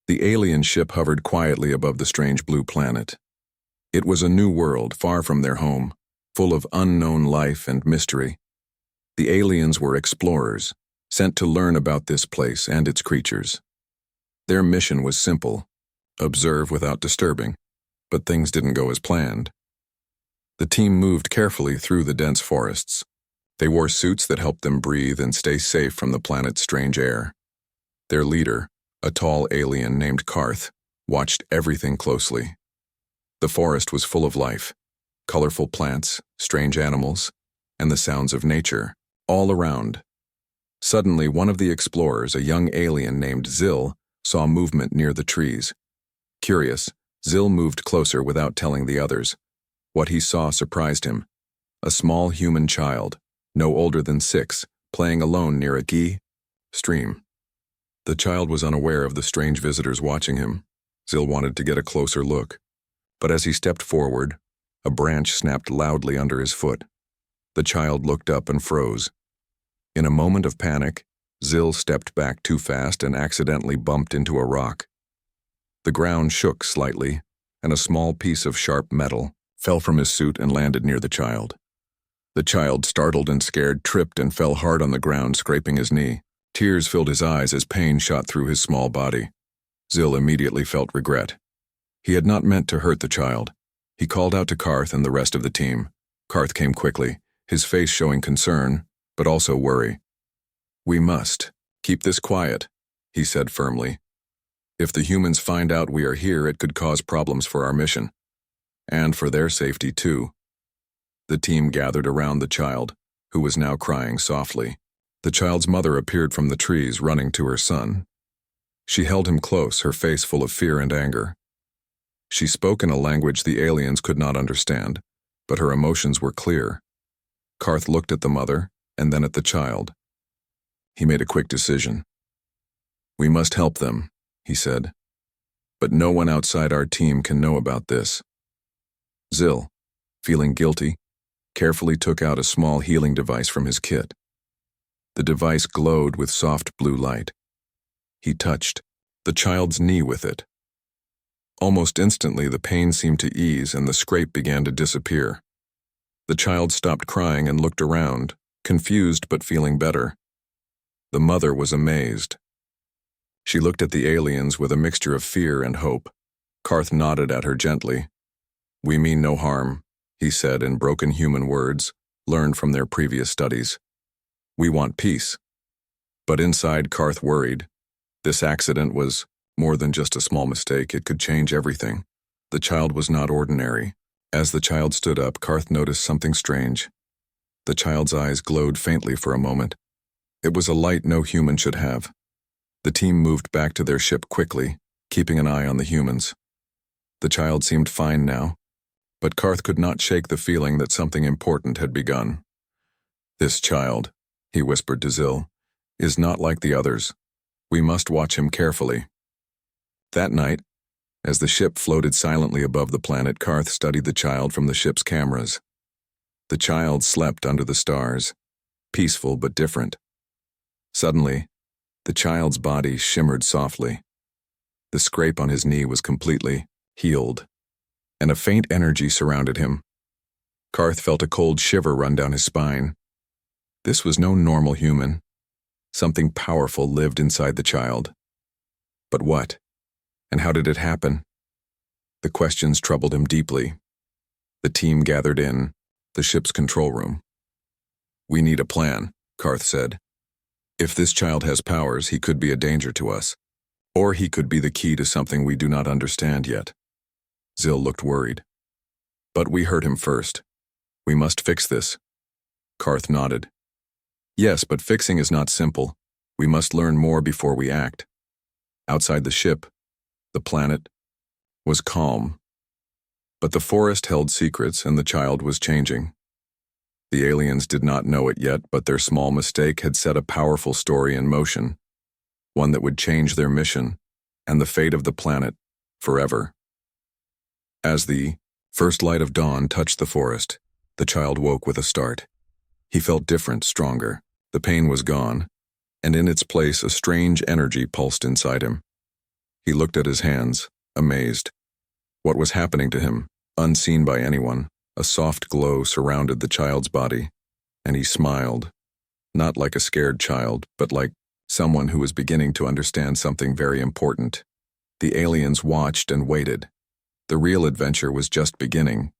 The alien ship hovered quietly above the strange blue planet. It was a new world, far from their home, full of unknown life and mystery. The aliens were explorers, sent to learn about this place and its creatures. Their mission was simple: observe without disturbing, but things didn't go as planned. The team moved carefully through the dense forests. They wore suits that helped them breathe and stay safe from the planet's strange air. Their leader, a tall alien named Karth, watched everything closely. The forest was full of life, colorful plants, strange animals, and the sounds of nature, all around. Suddenly, one of the explorers, a young alien named Zil, saw movement near the trees. Curious, Zil moved closer without telling the others. What he saw surprised him. A small human child, no older than 6, playing alone near a stream. The child was unaware of the strange visitors watching him. Zil wanted to get a closer look. But as he stepped forward, a branch snapped loudly under his foot. The child looked up and froze. In a moment of panic, Zil stepped back too fast and accidentally bumped into a rock. The ground shook slightly, and a small piece of sharp metal fell from his suit and landed near the child. The child, startled and scared, tripped and fell hard on the ground, scraping his knee. Tears filled his eyes as pain shot through his small body. Zil immediately felt regret. He had not meant to hurt the child. He called out to Karth and the rest of the team. Karth came quickly, his face showing concern, but also worry. "We must keep this quiet," he said firmly. "If the humans find out we are here, it could cause problems for our mission. And for their safety, too." The team gathered around the child, who was now crying softly. The child's mother appeared from the trees, running to her son. She held him close, her face full of fear and anger. She spoke in a language the aliens could not understand, but her emotions were clear. Karth looked at the mother, and then at the child. He made a quick decision. "We must help them," he said. "But no one outside our team can know about this." Zil, feeling guilty, carefully took out a small healing device from his kit. The device glowed with soft blue light. He touched the child's knee with it. Almost instantly, the pain seemed to ease and the scrape began to disappear. The child stopped crying and looked around, confused but feeling better. The mother was amazed. She looked at the aliens with a mixture of fear and hope. Karth nodded at her gently. "We mean no harm," he said in broken human words, learned from their previous studies. "We want peace." But inside, Karth worried. This accident was more than just a small mistake. It could change everything. The child was not ordinary. As the child stood up, Karth noticed something strange. The child's eyes glowed faintly for a moment. It was a light no human should have. The team moved back to their ship quickly, keeping an eye on the humans. The child seemed fine now, but Karth could not shake the feeling that something important had begun. "This child," he whispered to Zil, "is not like the others. We must watch him carefully." That night, as the ship floated silently above the planet, Karth studied the child from the ship's cameras. The child slept under the stars, peaceful but different. Suddenly, the child's body shimmered softly. The scrape on his knee was completely healed, and a faint energy surrounded him. Karth felt a cold shiver run down his spine. This was no normal human. Something powerful lived inside the child. But what? And how did it happen? The questions troubled him deeply. The team gathered in the ship's control room. "We need a plan," Karth said. "If this child has powers, he could be a danger to us. Or he could be the key to something we do not understand yet." Zil looked worried. "But we heard him first. We must fix this." Karth nodded. "Yes, but fixing is not simple. We must learn more before we act." Outside the ship, the planet was calm. But the forest held secrets and the child was changing. The aliens did not know it yet, but their small mistake had set a powerful story in motion, one that would change their mission and the fate of the planet forever. As the first light of dawn touched the forest, the child woke with a start. He felt different, stronger. The pain was gone, and in its place a strange energy pulsed inside him. He looked at his hands, amazed. What was happening to him, unseen by anyone? A soft glow surrounded the child's body, and he smiled, not like a scared child, but like someone who was beginning to understand something very important. The aliens watched and waited. The real adventure was just beginning.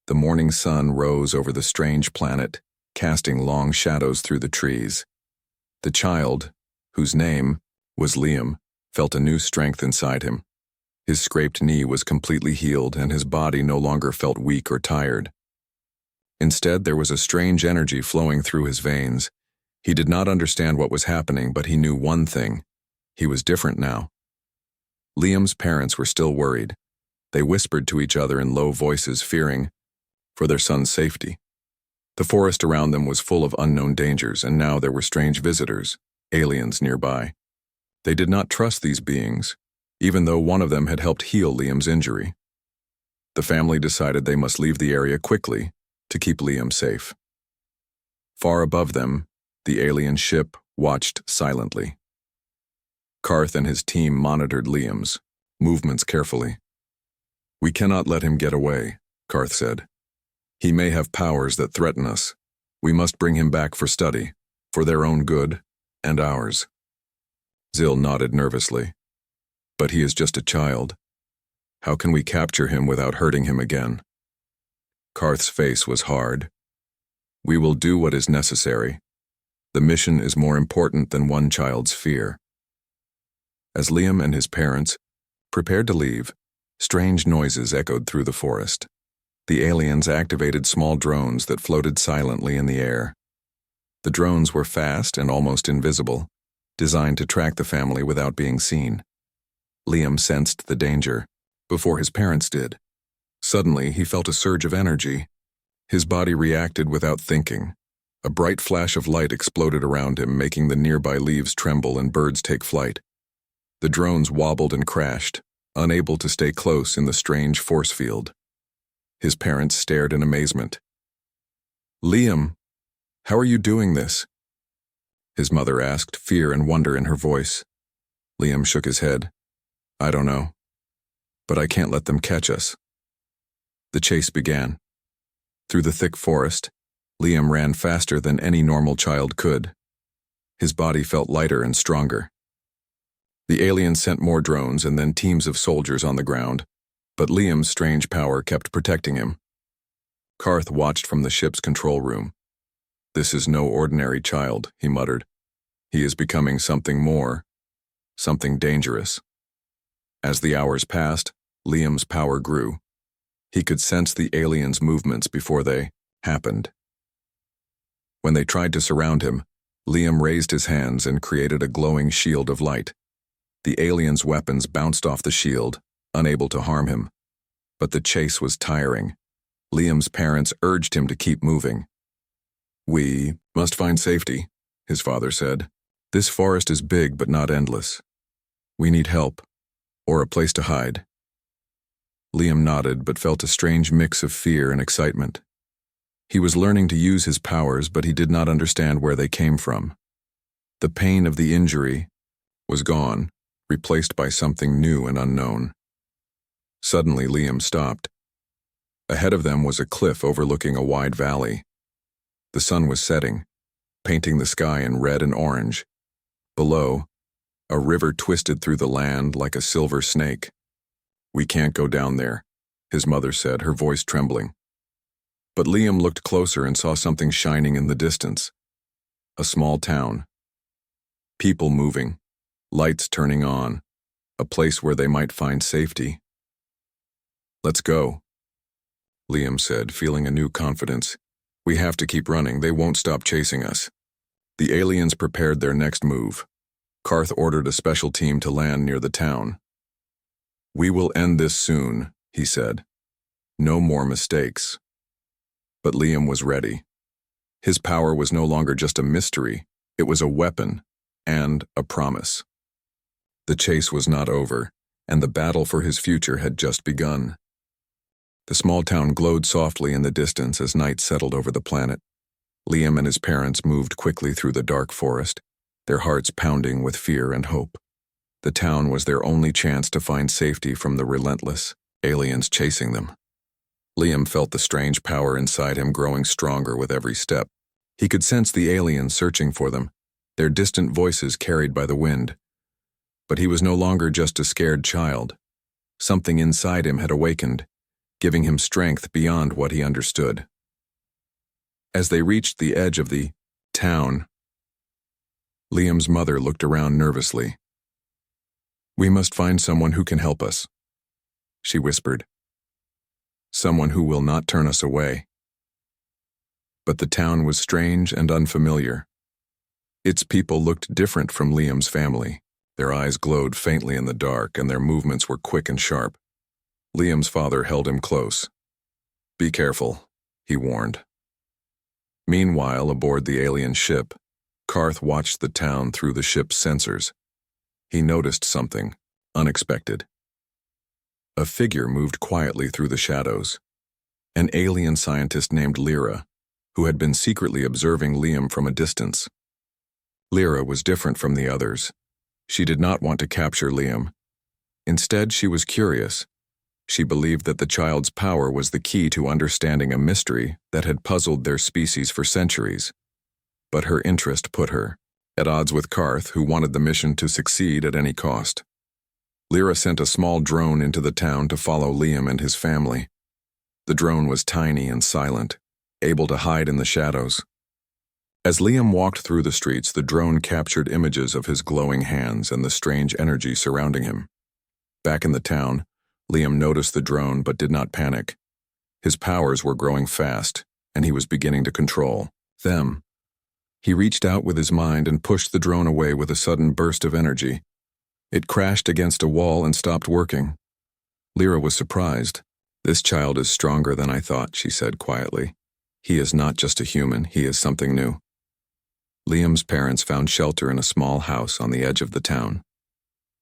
The morning sun rose over the strange planet, casting long shadows through the trees. The child, whose name was Liam, felt a new strength inside him. His scraped knee was completely healed, and his body no longer felt weak or tired. Instead, there was a strange energy flowing through his veins. He did not understand what was happening, but he knew one thing: he was different now. Liam's parents were still worried. They whispered to each other in low voices, fearing for their son's safety. The forest around them was full of unknown dangers, and now there were strange visitors, aliens nearby. They did not trust these beings, even though one of them had helped heal Liam's injury. The family decided they must leave the area quickly to keep Liam safe. Far above them, the alien ship watched silently. Karth and his team monitored Liam's movements carefully. "We cannot let him get away," Karth said. "He may have powers that threaten us. We must bring him back for study, for their own good and ours." Zil nodded nervously. "But he is just a child. How can we capture him without hurting him again?" Karth's face was hard. "We will do what is necessary. The mission is more important than one child's fear." As Liam and his parents prepared to leave, strange noises echoed through the forest. The aliens activated small drones that floated silently in the air. The drones were fast and almost invisible, designed to track the family without being seen. Liam sensed the danger before his parents did. Suddenly, he felt a surge of energy. His body reacted without thinking. A bright flash of light exploded around him, making the nearby leaves tremble and birds take flight. The drones wobbled and crashed, unable to stay close in the strange force field. His parents stared in amazement. "Liam, how are you doing this?" his mother asked, fear and wonder in her voice. Liam shook his head. "I don't know. But I can't let them catch us." The chase began. Through the thick forest, Liam ran faster than any normal child could. His body felt lighter and stronger. The aliens sent more drones and then teams of soldiers on the ground, but Liam's strange power kept protecting him. Karth watched from the ship's control room. "This is no ordinary child," he muttered. "He is becoming something more, something dangerous." As the hours passed, Liam's power grew. He could sense the aliens' movements before they happened. When they tried to surround him, Liam raised his hands and created a glowing shield of light. The aliens' weapons bounced off the shield, unable to harm him. But the chase was tiring. Liam's parents urged him to keep moving. "We must find safety," his father said. "This forest is big but not endless. We need help, or a place to hide." Liam nodded but felt a strange mix of fear and excitement. He was learning to use his powers, but he did not understand where they came from. The pain of the injury was gone, replaced by something new and unknown. Suddenly, Liam stopped. Ahead of them was a cliff overlooking a wide valley. The sun was setting, painting the sky in red and orange. Below, a river twisted through the land like a silver snake. "We can't go down there," his mother said, her voice trembling. But Liam looked closer and saw something shining in the distance. A small town. People moving, lights turning on, a place where they might find safety. "Let's go," Liam said, feeling a new confidence. "We have to keep running. They won't stop chasing us." The aliens prepared their next move. Karth ordered a special team to land near the town. "We will end this soon," he said. "No more mistakes." But Liam was ready. His power was no longer just a mystery, it was a weapon and a promise. The chase was not over, and the battle for his future had just begun. The small town glowed softly in the distance as night settled over the planet. Liam and his parents moved quickly through the dark forest, their hearts pounding with fear and hope. The town was their only chance to find safety from the relentless aliens chasing them. Liam felt the strange power inside him growing stronger with every step. He could sense the aliens searching for them, their distant voices carried by the wind. But he was no longer just a scared child. Something inside him had awakened, giving him strength beyond what he understood. As they reached the edge of the town, Liam's mother looked around nervously. "We must find someone who can help us," she whispered. "Someone who will not turn us away." But the town was strange and unfamiliar. Its people looked different from Liam's family. Their eyes glowed faintly in the dark, and their movements were quick and sharp. Liam's father held him close. "Be careful," he warned. Meanwhile, aboard the alien ship, Karth watched the town through the ship's sensors. He noticed something unexpected. A figure moved quietly through the shadows. An alien scientist named Lyra, who had been secretly observing Liam from a distance. Lyra was different from the others. She did not want to capture Liam. Instead, she was curious. She believed that the child's power was the key to understanding a mystery that had puzzled their species for centuries. But her interest put her at odds with Karth, who wanted the mission to succeed at any cost. Lyra sent a small drone into the town to follow Liam and his family. The drone was tiny and silent, able to hide in the shadows. As Liam walked through the streets, the drone captured images of his glowing hands and the strange energy surrounding him. Back in the town, Liam noticed the drone but did not panic. His powers were growing fast, and he was beginning to control them. He reached out with his mind and pushed the drone away with a sudden burst of energy. It crashed against a wall and stopped working. Lyra was surprised. "This child is stronger than I thought," she said quietly. "He is not just a human, he is something new." Liam's parents found shelter in a small house on the edge of the town.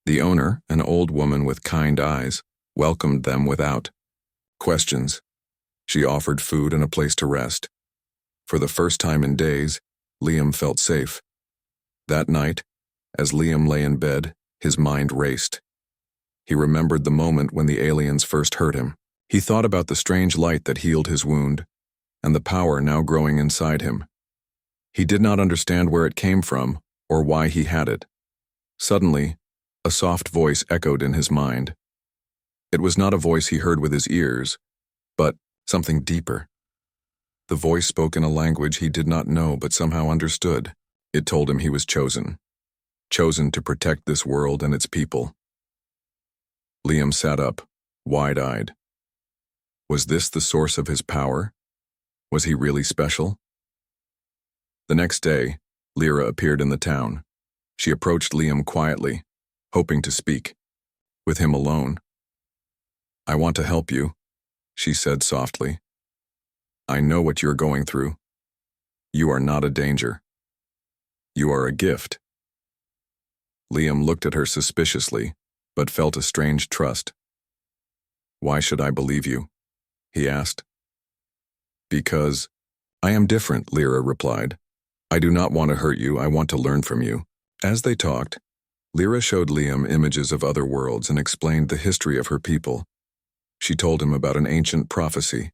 The owner, an old woman with kind eyes, welcomed them without questions. She offered food and a place to rest. For the first time in days, Liam felt safe. That night, as Liam lay in bed, his mind raced. He remembered the moment when the aliens first hurt him. He thought about the strange light that healed his wound, and the power now growing inside him. He did not understand where it came from or why he had it. Suddenly, a soft voice echoed in his mind. It was not a voice he heard with his ears, but something deeper. The voice spoke in a language he did not know but somehow understood. It told him he was chosen to protect this world and its people. Liam sat up, wide-eyed. Was this the source of his power? Was he really special? The next day, Lyra appeared in the town. She approached Liam quietly, hoping to speak with him alone. "I want to help you," she said softly. "I know what you're going through. You are not a danger. You are a gift." Liam looked at her suspiciously, but felt a strange trust. "Why should I believe you?" he asked. "Because I am different," Lyra replied. "I do not want to hurt you, I want to learn from you." As they talked, Lyra showed Liam images of other worlds and explained the history of her people. She told him about an ancient prophecy,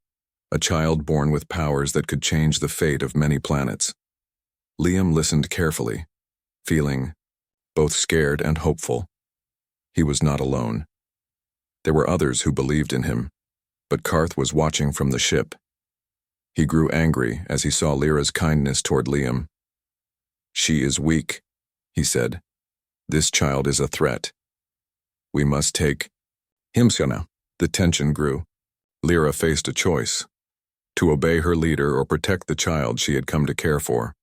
a child born with powers that could change the fate of many planets. Liam listened carefully, feeling both scared and hopeful. He was not alone. There were others who believed in him, but Karth was watching from the ship. He grew angry as he saw Lyra's kindness toward Liam. "She is weak," he said. "This child is a threat. We must take him." The tension grew. Lyra faced a choice: to obey her leader or protect the child she had come to care for.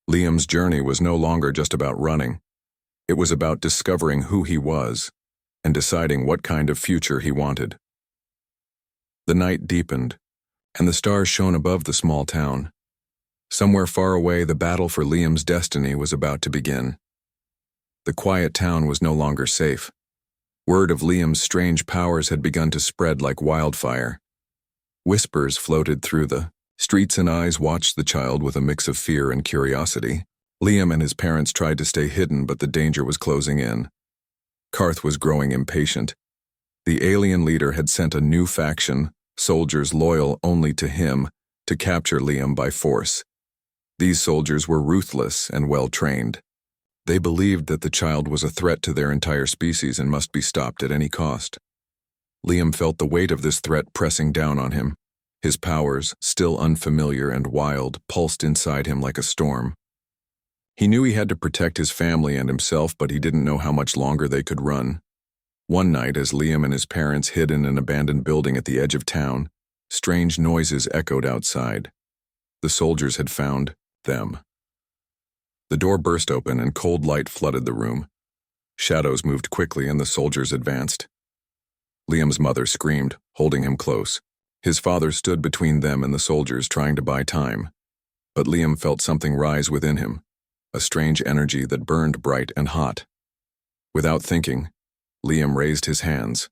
Liam's journey was no longer just about running. It was about discovering who he was and deciding what kind of future he wanted. The night deepened, and the stars shone above the small town. Somewhere far away, the battle for Liam's destiny was about to begin. The quiet town was no longer safe. Word of Liam's strange powers had begun to spread like wildfire. Whispers floated through the streets, and eyes watched the child with a mix of fear and curiosity. Liam and his parents tried to stay hidden, but the danger was closing in. Karth was growing impatient. The alien leader had sent a new faction, soldiers loyal only to him, to capture Liam by force. These soldiers were ruthless and well-trained. They believed that the child was a threat to their entire species and must be stopped at any cost. Liam felt the weight of this threat pressing down on him. His powers, still unfamiliar and wild, pulsed inside him like a storm. He knew he had to protect his family and himself, but he didn't know how much longer they could run. One night, as Liam and his parents hid in an abandoned building at the edge of town, strange noises echoed outside. The soldiers had found them. The door burst open and cold light flooded the room. Shadows moved quickly and the soldiers advanced. Liam's mother screamed, holding him close. His father stood between them and the soldiers, trying to buy time. But Liam felt something rise within him, a strange energy that burned bright and hot. Without thinking, Liam raised his hands.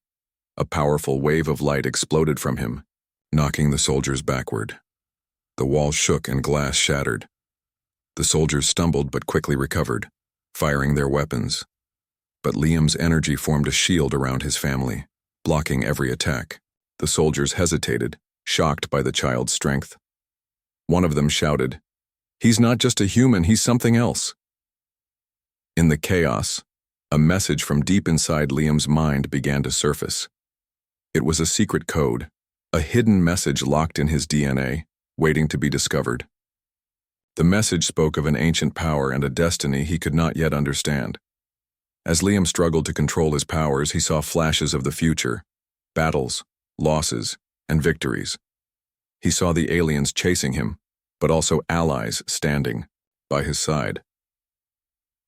A powerful wave of light exploded from him, knocking the soldiers backward. The wall shook and glass shattered. The soldiers stumbled but quickly recovered, firing their weapons. But Liam's energy formed a shield around his family, blocking every attack. The soldiers hesitated, shocked by the child's strength. One of them shouted, "He's not just a human, he's something else." In the chaos, a message from deep inside Liam's mind began to surface. It was a secret code, a hidden message locked in his DNA, waiting to be discovered. The message spoke of an ancient power and a destiny he could not yet understand. As Liam struggled to control his powers, he saw flashes of the future, battles, losses, and victories. He saw the aliens chasing him, but also allies standing by his side.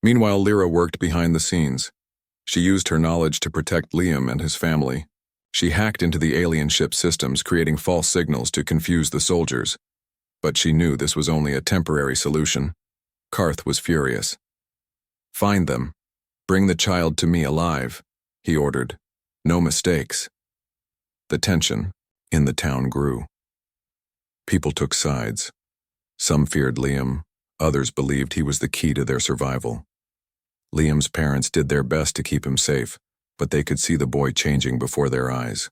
Meanwhile, Lyra worked behind the scenes. She used her knowledge to protect Liam and his family. She hacked into the alien ship systems, creating false signals to confuse the soldiers. But she knew this was only a temporary solution. Karth was furious. "Find them. Bring the child to me alive," he ordered. "No mistakes." The tension in the town grew. People took sides. Some feared Liam, others believed he was the key to their survival. Liam's parents did their best to keep him safe, but they could see the boy changing before their eyes.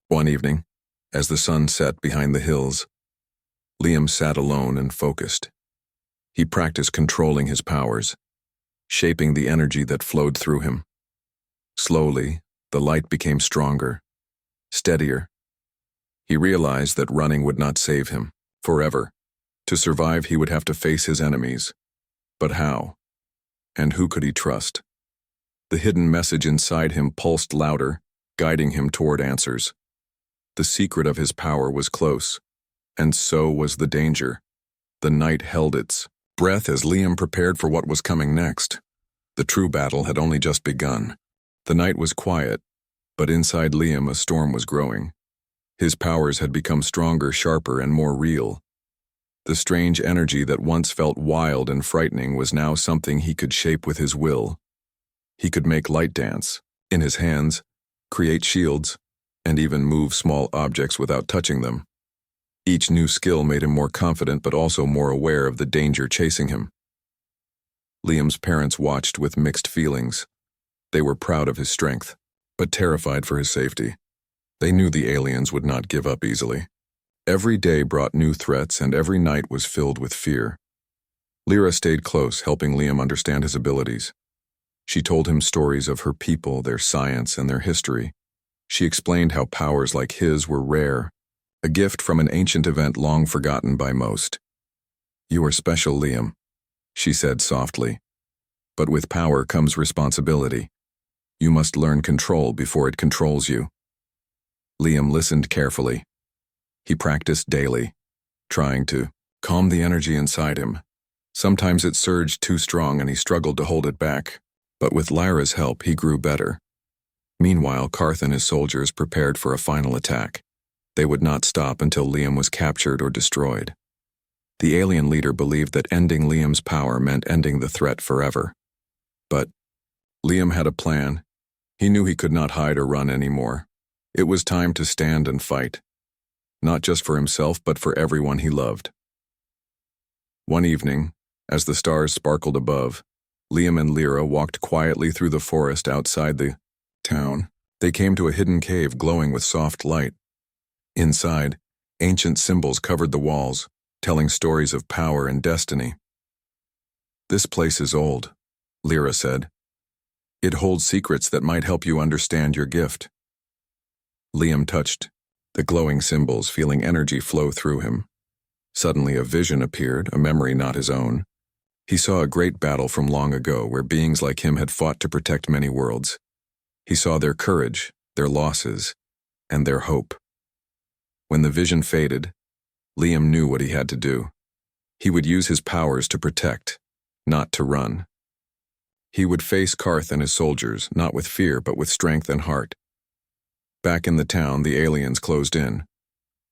One evening, as the sun set behind the hills, Liam sat alone and focused. He practiced controlling his powers, shaping the energy that flowed through him. Slowly, the light became stronger, steadier. He realized that running would not save him forever. To survive, he would have to face his enemies. But how? And who could he trust? The hidden message inside him pulsed louder, guiding him toward answers. The secret of his power was close, and so was the danger. The night held its breath as Liam prepared for what was coming next. The true battle had only just begun. The night was quiet, but inside Liam a storm was growing. His powers had become stronger, sharper, and more real. The strange energy that once felt wild and frightening was now something he could shape with his will. He could make light dance in his hands, create shields, and even move small objects without touching them. Each new skill made him more confident but also more aware of the danger chasing him. Liam's parents watched with mixed feelings. They were proud of his strength, but terrified for his safety. They knew the aliens would not give up easily. Every day brought new threats, and every night was filled with fear. Lyra stayed close, helping Liam understand his abilities. She told him stories of her people, their science, and their history. She explained how powers like his were rare, a gift from an ancient event long forgotten by most. "You are special, Liam," she said softly. "But with power comes responsibility. You must learn control before it controls you." Liam listened carefully. He practiced daily, trying to calm the energy inside him. Sometimes it surged too strong and he struggled to hold it back, but with Lyra's help he grew better. Meanwhile, Karth and his soldiers prepared for a final attack. They would not stop until Liam was captured or destroyed. The alien leader believed that ending Liam's power meant ending the threat forever. But Liam had a plan. He knew he could not hide or run anymore. It was time to stand and fight. Not just for himself, but for everyone he loved. One evening, as the stars sparkled above, Liam and Lyra walked quietly through the forest outside the town. They came to a hidden cave glowing with soft light. Inside, ancient symbols covered the walls, telling stories of power and destiny. "This place is old," Lyra said. "It holds secrets that might help you understand your gift." Liam touched the glowing symbols, feeling energy flow through him. Suddenly a vision appeared, a memory not his own. He saw a great battle from long ago where beings like him had fought to protect many worlds. He saw their courage, their losses, and their hope. When the vision faded, Liam knew what he had to do. He would use his powers to protect, not to run. He would face Karth and his soldiers, not with fear but with strength and heart. Back in the town, the aliens closed in.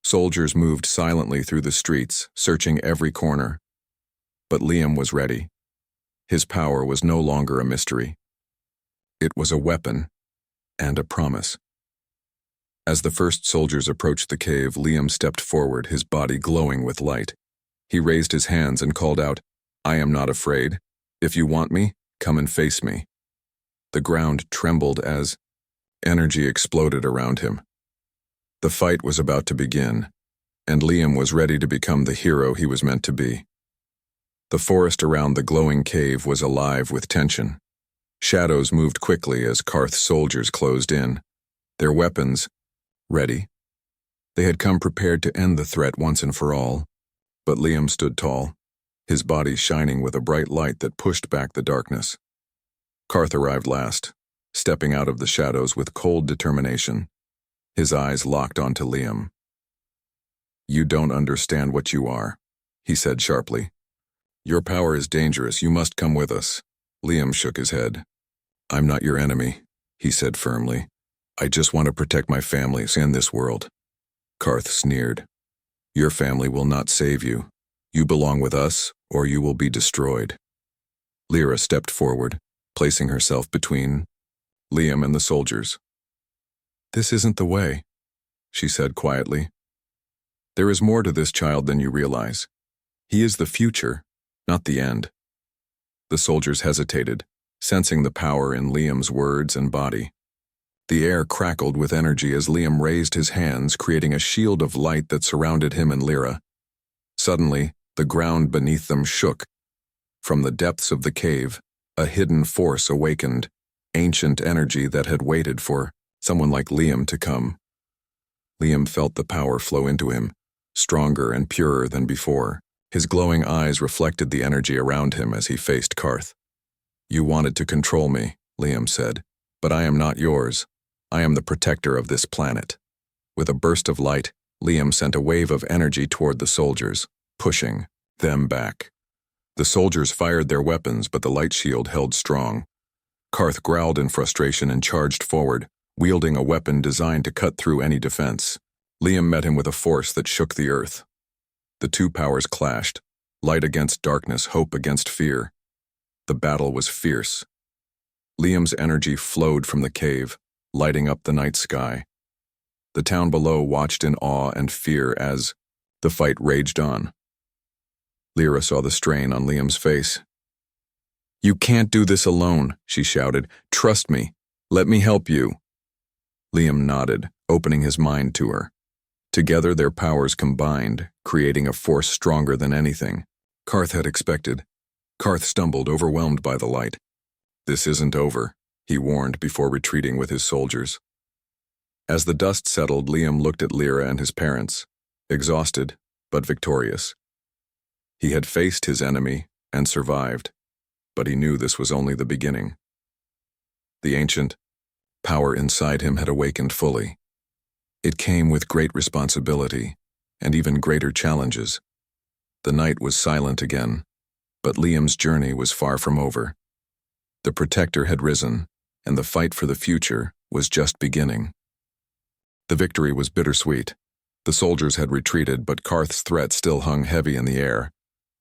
Soldiers moved silently through the streets, searching every corner. But Liam was ready. His power was no longer a mystery. It was a weapon and a promise. As the first soldiers approached the cave, Liam stepped forward, his body glowing with light. He raised his hands and called out, "I am not afraid. If you want me, come and face me." The ground trembled as energy exploded around him. The fight was about to begin, and Liam was ready to become the hero he was meant to be. The forest around the glowing cave was alive with tension. Shadows moved quickly as Karth's soldiers closed in, their weapons ready. They had come prepared to end the threat once and for all, but Liam stood tall, his body shining with a bright light that pushed back the darkness. Karth arrived last, stepping out of the shadows with cold determination, his eyes locked onto Liam. "You don't understand what you are," he said sharply. "Your power is dangerous. You must come with us." Liam shook his head. "I'm not your enemy," he said firmly. "I just want to protect my family and this world." Karth sneered. "Your family will not save you. You belong with us, or you will be destroyed." Lyra stepped forward, placing herself between Liam and the soldiers. "This isn't the way," she said quietly. "There is more to this child than you realize. He is the future, not the end." The soldiers hesitated, sensing the power in Liam's words and body. The air crackled with energy as Liam raised his hands, creating a shield of light that surrounded him and Lyra. Suddenly, the ground beneath them shook. From the depths of the cave, a hidden force awakened, ancient energy that had waited for someone like Liam to come. Liam felt the power flow into him, stronger and purer than before. His glowing eyes reflected the energy around him as he faced Karth. "You wanted to control me," Liam said, "but I am not yours. I am the protector of this planet." With a burst of light, Liam sent a wave of energy toward the soldiers, pushing them back. The soldiers fired their weapons, but the light shield held strong. Karth growled in frustration and charged forward, wielding a weapon designed to cut through any defense. Liam met him with a force that shook the earth. The two powers clashed, light against darkness, hope against fear. The battle was fierce. Liam's energy flowed from the cave, lighting up the night sky. The town below watched in awe and fear as the fight raged on. Lyra saw the strain on Liam's face. "You can't do this alone," she shouted. "Trust me. Let me help you." Liam nodded, opening his mind to her. Together their powers combined, creating a force stronger than anything Karth had expected. Karth stumbled, overwhelmed by the light. "This isn't over," he warned before retreating with his soldiers. As the dust settled, Liam looked at Lyra and his parents, exhausted but victorious. He had faced his enemy and survived, but he knew this was only the beginning. The ancient power inside him had awakened fully. It came with great responsibility and even greater challenges. The night was silent again, but Liam's journey was far from over. The protector had risen, and the fight for the future was just beginning. The victory was bittersweet. The soldiers had retreated, but Karth's threat still hung heavy in the air.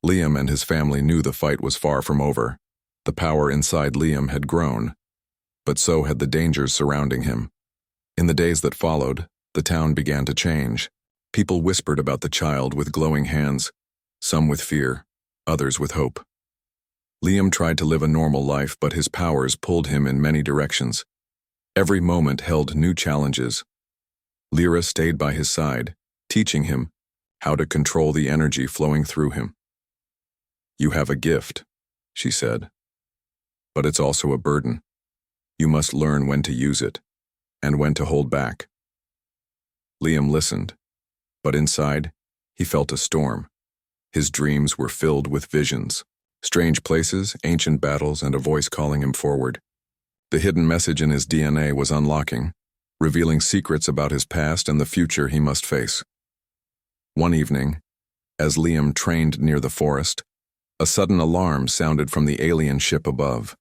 Liam and his family knew the fight was far from over. The power inside Liam had grown, but so had the dangers surrounding him. In the days that followed, the town began to change. People whispered about the child with glowing hands, some with fear, others with hope. Liam tried to live a normal life, but his powers pulled him in many directions. Every moment held new challenges. Lyra stayed by his side, teaching him how to control the energy flowing through him. "You have a gift," she said, "but it's also a burden. You must learn when to use it, and when to hold back." Liam listened, but inside, he felt a storm. His dreams were filled with visions, strange places, ancient battles, and a voice calling him forward. The hidden message in his DNA was unlocking, revealing secrets about his past and the future he must face. One evening, as Liam trained near the forest, a sudden alarm sounded from the alien ship above.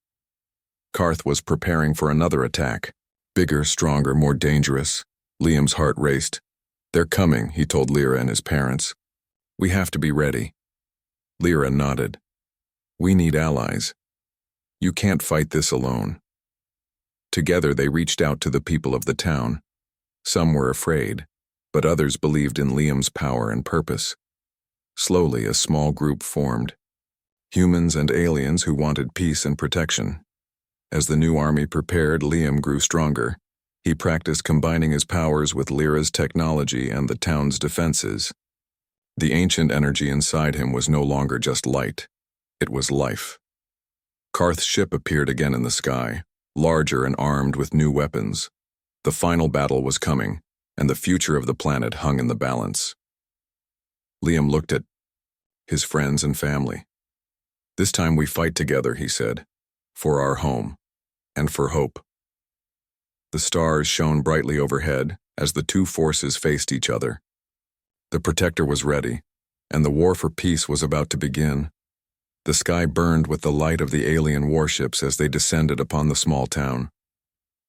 Karth was preparing for another attack. Bigger, stronger, more dangerous. Liam's heart raced. "They're coming," he told Lyra and his parents. "We have to be ready." Lyra nodded. "We need allies. You can't fight this alone." Together they reached out to the people of the town. Some were afraid, but others believed in Liam's power and purpose. Slowly, a small group formed. Humans and aliens who wanted peace and protection. As the new army prepared, Liam grew stronger. He practiced combining his powers with Lyra's technology and the town's defenses. The ancient energy inside him was no longer just light. It was life. Karth's ship appeared again in the sky, larger and armed with new weapons. The final battle was coming, and the future of the planet hung in the balance. Liam looked at his friends and family. "This time we fight together," he said, "for our home, and for hope." The stars shone brightly overhead as the two forces faced each other. The Protector was ready, and the war for peace was about to begin. The sky burned with the light of the alien warships as they descended upon the small town.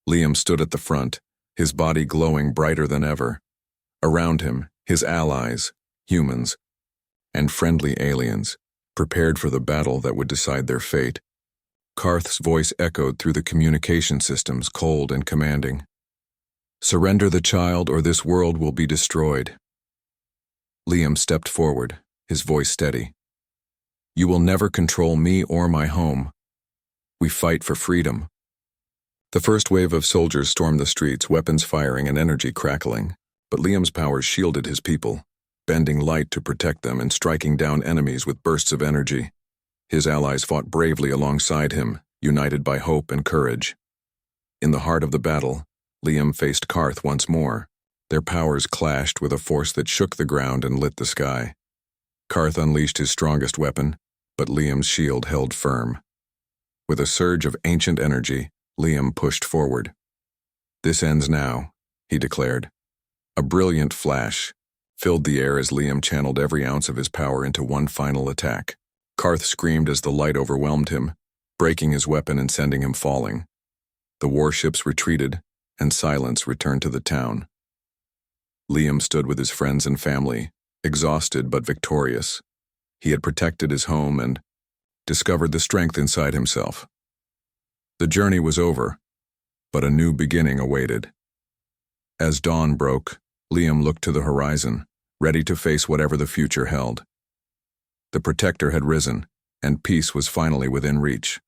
Liam stood at the front, his body glowing brighter than ever. Around him, his allies, humans, and friendly aliens, prepared for the battle that would decide their fate. Karth's voice echoed through the communication systems, cold and commanding. "Surrender the child or this world will be destroyed." Liam stepped forward, his voice steady. "You will never control me or my home. We fight for freedom." The first wave of soldiers stormed the streets, weapons firing and energy crackling, but Liam's powers shielded his people, bending light to protect them and striking down enemies with bursts of energy. His allies fought bravely alongside him, united by hope and courage. In the heart of the battle, Liam faced Karth once more. Their powers clashed with a force that shook the ground and lit the sky. Karth unleashed his strongest weapon, but Liam's shield held firm. With a surge of ancient energy, Liam pushed forward. "This ends now," he declared. A brilliant flash filled the air as Liam channeled every ounce of his power into one final attack. Karth screamed as the light overwhelmed him, breaking his weapon and sending him falling. The warships retreated, and silence returned to the town. Liam stood with his friends and family, exhausted but victorious. He had protected his home and discovered the strength inside himself. The journey was over, but a new beginning awaited. As dawn broke, Liam looked to the horizon, ready to face whatever the future held. The Protector had risen, and peace was finally within reach.